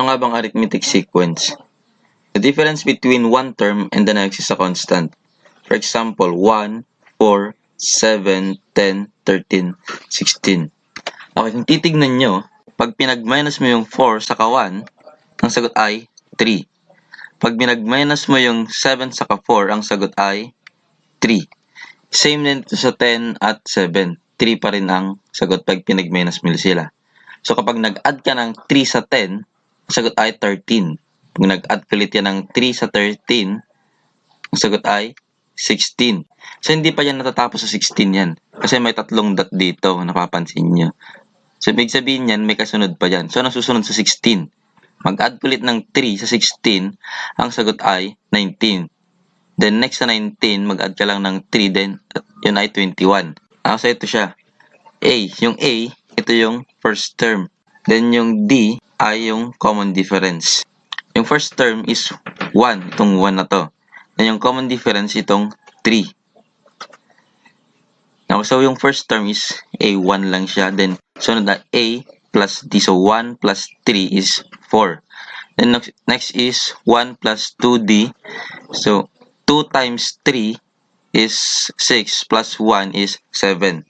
Ano nga bang arithmetic sequence? The difference between one term and the next is a constant. For example, 1, 4, 7, 10, 13, 16. Okay, kung titignan nyo, pag pinag-minus mo yung 4 saka 1, ang sagot ay 3. Pag pinag-minus mo yung 7 saka 4, ang sagot ay 3. Same din ito sa 10 at 7. 3 pa rin ang sagot pag pinag-minus mo sila. So kapag nag-add ka ng 3 sa 10, ang sagot ay 13. Pag nag-add ulit yan ng 3 sa 13, ang sagot ay 16. So hindi pa yan natatapos sa 16 yan. Kasi may tatlong dot dito, napapansin nyo. So, ibig sabihin yan, may kasunod pa yan. So, ano susunod sa 16? Mag-add ulit ng 3 sa 16, ang sagot ay 19. Then, next sa 19, mag-add ka lang ng 3, then, yun ay 21. So, ito siya. A. Yung A, ito yung first term. Then, yung D ay yung common difference. Yung first term is 1, itong 1 na to. Then, yung common difference, itong 3. So, yung first term is A, 1 lang siya. Then, sunod na A plus D. So, 1 plus 3 is 4. Then, next is 1 plus 2D. So, 2 times 3 is 6 plus 1 is 7.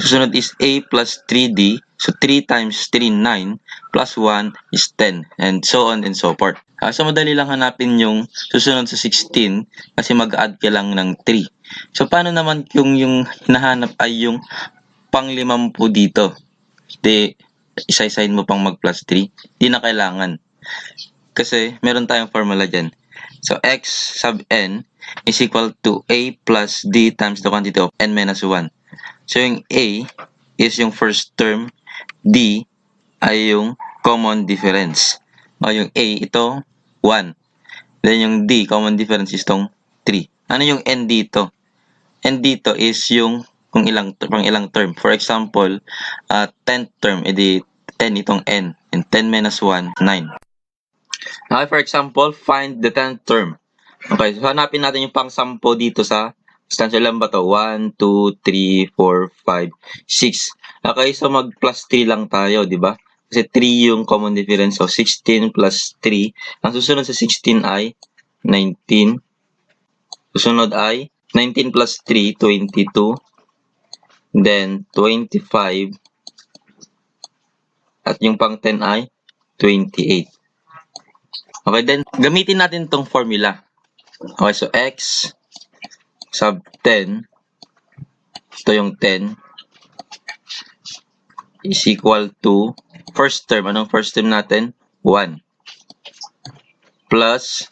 Susunod is A plus 3D. So, 3 times 3, 9. Plus 1 is 10. And so on and so forth. So, madali lang hanapin yung susunod sa 16 kasi mag-add ka lang ng 3. So, paano naman kung yung hinahanap ay yung pang-50 dito? Di, isa-isahin mo pang mag-plus 3. Di na kailangan. Kasi, meron tayong formula dyan. So, x sub n is equal to a plus d times the quantity of n minus 1. So, yung a is yung first term, d ay yung common difference. O, yung a, ito, 1. Then, yung d, common difference is itong 3. Ano yung n dito? N dito is yung kung ilang term. For example, 10th term, edi n itong n. And 10 minus 1, 9. Okay, for example, find the 10th term. Okay, so hanapin natin yung pang-10 dito sa substantial. Ilan ba to? 1, 2, 3, 4, 5, 6. Okay, so mag-plus 3 lang tayo, di ba? Kasi 3 yung common difference. So, 16 plus 3. Ang susunod sa 16 ay 19. Susunod ay 19 plus 3, 22. Then, 25. At yung pang 10 ay 28. Okay, then, gamitin natin itong formula. Okay, so x sub 10, ito yung 10, is equal to, first term, anong first term natin? 1. Plus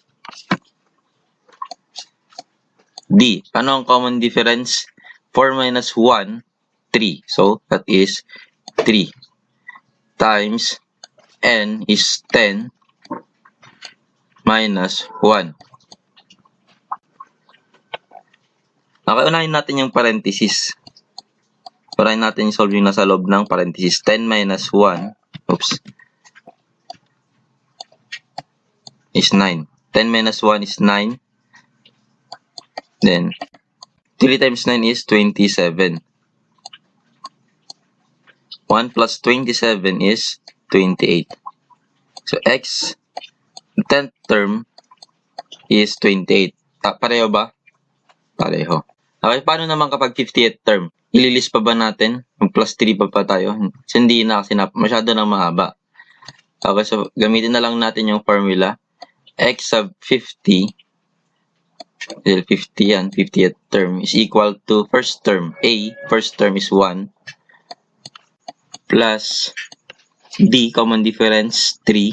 d. Ano ang common difference? 4 minus 1, 3. So, that is 3. Times n is 10 minus 1. Okay, unahin natin yung parenthesis. Unahin natin yung solve yung nasa loob ng parenthesis. 10 minus 1, oops, is 9. 10 minus 1 is 9. Then, 3 times 9 is 27. 1 plus 27 is 28. So, x, 10th term, is 28. Pareho ba? Pareho. Okay, paano naman kapag 50th term? Ililist pa ba natin? Plus 3 pa tayo? So, hindi na kasi masyado na mahaba. Okay, so gamitin na lang natin yung formula. X sub 50, 50 yan, 50th term, is equal to first term, A, first term is 1, plus D, common difference, 3,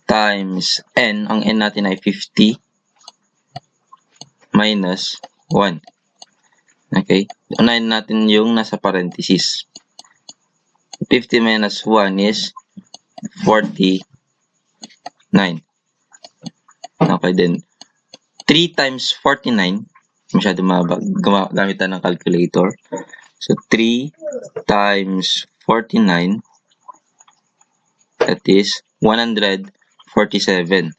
times N, ang N natin ay 50, minus 1. Okay, unahin natin yung nasa parenthesis. 50 minus 1 is 49. Okay, then 3 times 49, masyado mabag, gamit tayo ng calculator. So, 3 times 49, that is 147.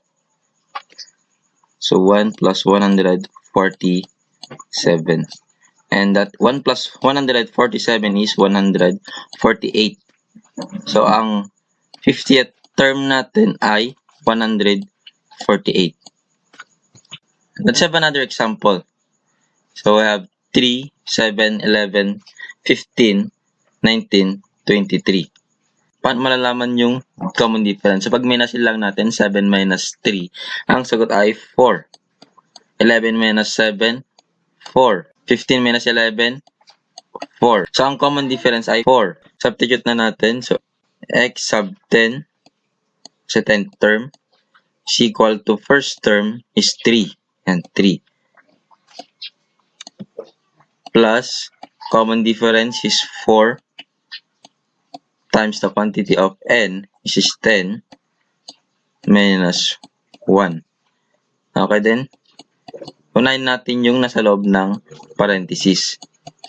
So, 1 plus 147. And that 1 plus 147 is 148. So, ang 50th term natin ay 148. Let's have another example. So we have 3, 7, 11, 15, 19, 23. Paano malalaman yung common difference? So pag minasin lang natin, 7 minus 3, ang sagot ay 4. 11 minus 7, 4. 15 minus 11, 4. So ang common difference ay 4. Substitute na natin. So x sub 10 sa 10th term is equal to first term is 3. And 3. Plus, common difference is 4 times the quantity of n, which is 10, minus 1. Okay din? Unahin natin yung nasa loob ng parenthesis.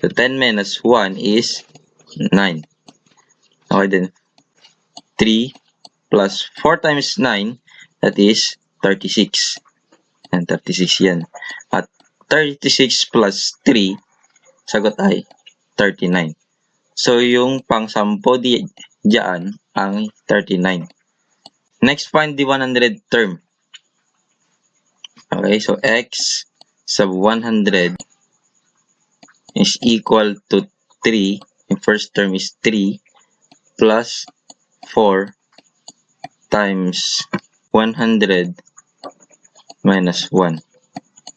So, 10 minus 1 is 9. Okay din. 3 plus 4 times 9, that is 36. And 36 yan. At 36 plus 3, sagot ay 39. So, yung pang-sampo diyan ang 39. Next, find the 100 term. Okay, so x sub 100 is equal to 3. Yung first term is 3 plus 4 times 100 minus 1.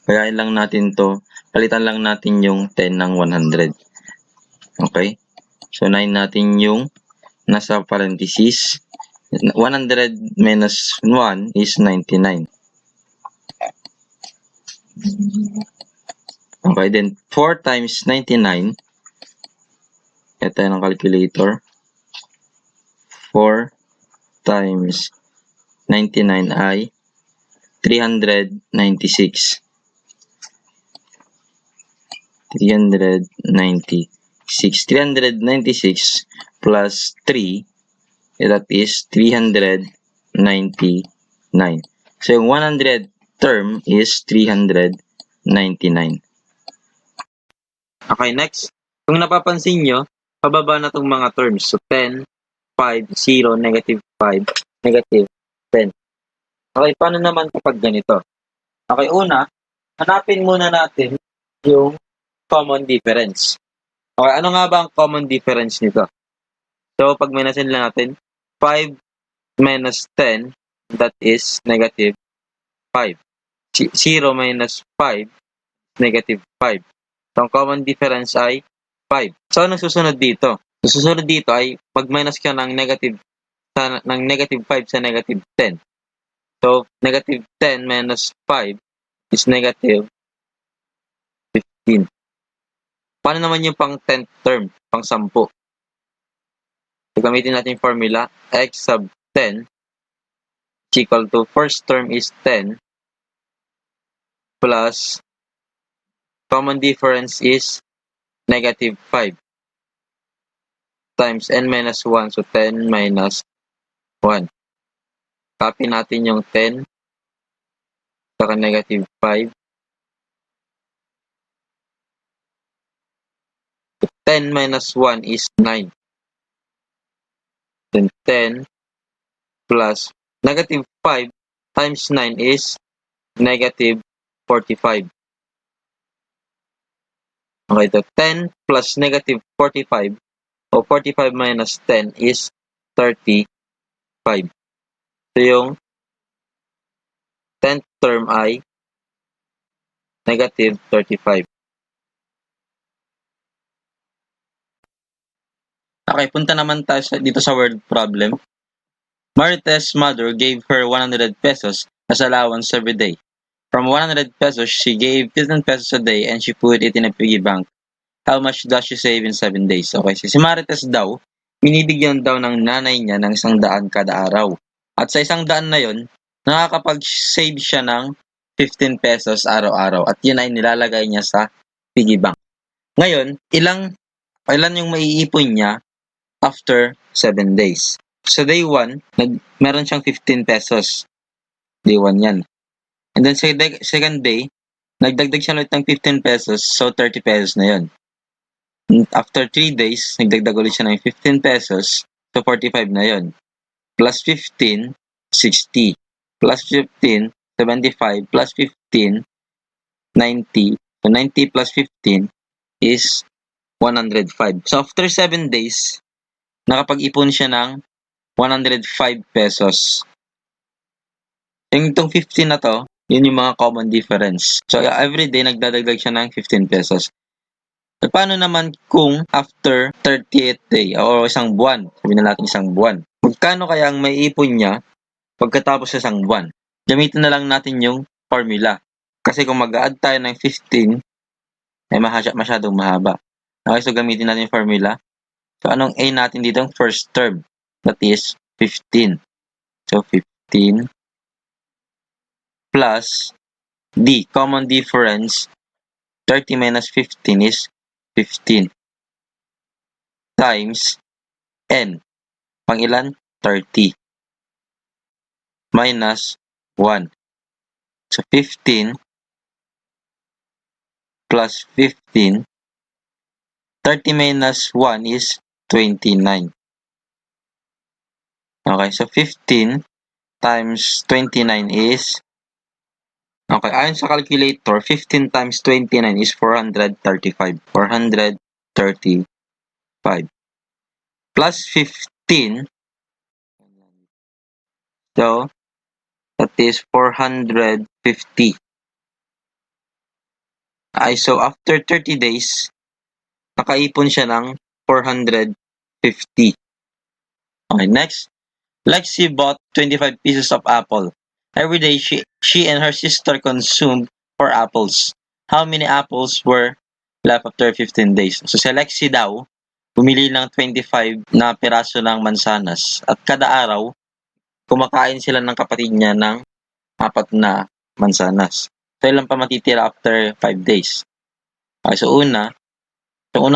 Kaya lang natin to, palitan lang natin yung 10 ng 100. Okay? So, 9 natin yung nasa parenthesis. 100 minus 1 is 99. Okay, then 4 times 99. Ito ng calculator. 4 times 99 ay 396. 396 plus 3, that is 399. So, yung 100 term is 399. Okay, next. Kung napapansin nyo, pababa na itong mga terms. So, 10, 5, 0, negative 5, negative 10. Okay, paano naman kapag ganito? Okay, una, hanapin muna natin yung common difference. Okay, ano nga ba ang common difference nito? So, pag minasin lang natin, 5 minus 10, that is negative 5. 0 minus 5, negative 5. So, ang common difference ay 5. So, anong susunod dito? So, susunod dito ay mag-minus ka ng negative 5 sa negative 10. So, negative 10 minus 5 is negative 15. Paano naman yung pang 10th term, pang 10? So, gamitin natin yung formula, x sub 10 is equal to first term is 10 plus common difference is negative 5 times n minus 1. So, 10 minus 1. Copy natin yung 10 saka negative 5. 10 minus 1 is 9. Then 10 plus negative 5 times 9 is negative 45. Okay, so 10 plus negative 45 o 45 minus 10 is 35. So yung 10th term ay negative 35. Okay, punta naman tayo dito sa word problem. Marite's mother gave her 100 pesos as allowance every day. From 100 pesos, she gave 15 pesos a day and she put it in a piggy bank. How much does she save in 7 days? Okay, si Marites daw, binibigyan daw ng nanay niya ng 100 kada araw. At sa 100 na yon, nakakapag-save siya ng 15 pesos araw-araw. At yun ay nilalagay niya sa piggy bank. Ngayon, ilan yung maiipon niya after 7 days? So day 1, meron siyang 15 pesos. Day 1 yan. And then second day, nagdagdag siya ulit ng 15 pesos, so 30 pesos na yon. After 3 days, nagdagdag ulit siya ng 15 pesos, so 45 na yon. plus 15, 60. Plus 15, 75. Plus 15, 90. So 90 plus 15 is 105. So after 7 days, nakapag-ipon siya ng 105 pesos. Yung itong 15 na to, yun yung mga common difference. So every day, nagdadagdag siya ng 15 pesos. E paano naman kung after 30th day o isang buwan? Sabihin na natin isang buwan. Magkano kaya ang may ipon niya pagkatapos sa isang buwan? Gamitin na lang natin yung formula. Kasi kung mag-add tayo ng 15, ay masyadong mahaba. Okay, so gamitin natin yung formula. So anong A natin dito? First term. That is 15. So 15 plus D, common difference, 30 minus 15 is 15 times N. Pang ilan? 30 minus 1. So 15 plus 15, 30 minus 1 is 29. Okay, so 15 times 29 is, okay, ayon sa calculator, 15 times 29 is 435. 435. Plus 15, so that is 450. So after 30 days, nakaipon siya ng 450. Okay, next. Lexi bought 25 pieces of apple. Every day, she and her sister consumed 4 apples. How many apples were left after 15 days? So si Lexi daw, bumili ng 25 na piraso ng mansanas. At kada araw, kumakain sila ng kapatid niya ng 4 na mansanas. So ilan pa matitira after 5 days? Okay, so unang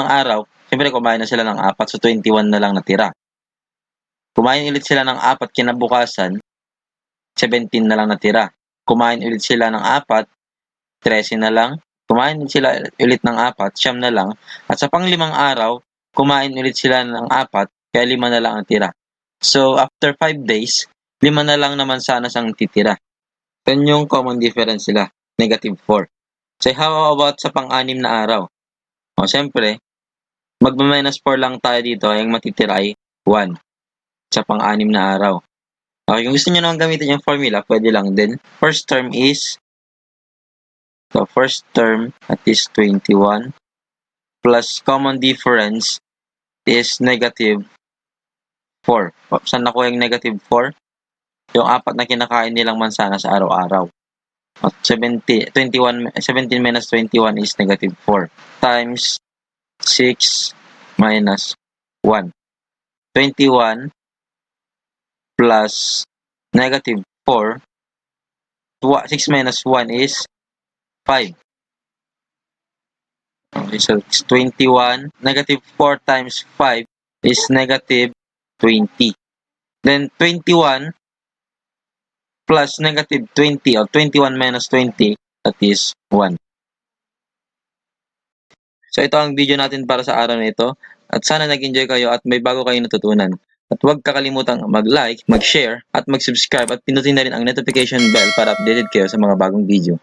araw, siyempre kumain na sila ng 4, so 21 na lang natira. Kumain ulit sila ng 4 kinabukasan, 17 na lang natira. Kumain ulit sila ng 4, 13 na lang. Kumain sila ulit ng 4, 9 na lang. At sa pang-5 araw, kumain ulit sila ng 4, kaya 5 na lang ang tira. So, after 5 days, 5 na lang naman sana ang titira. Yan yung common difference nila, negative 4. So, how about sa pang-6 na araw? O, siyempre, magma-minus 4 lang tayo dito, yung matitira ay 1 sa pang-6 na araw. Okay, kung gusto niyo naman gamitin yung formula, pwede lang din. First term is, so first term, that is 21, plus common difference is negative 4. Saan nakuha yung negative 4? Yung 4 na kinakain nilang mansana sa araw-araw. 17 minus 21 is negative 4 times 6 minus 1. 21 plus negative 4, 6 minus 1 is 5. Okay, so it's 21. Negative 4 times 5 is negative 20. Then 21 plus negative 20 or 21 minus 20, that is 1. So ito ang video natin para sa araw na ito. At sana nag-enjoy kayo at may bago kayong natutunan. At huwag kakalimutang mag-like, mag-share, at mag-subscribe at pinutin na rin ang notification bell para updated kayo sa mga bagong video.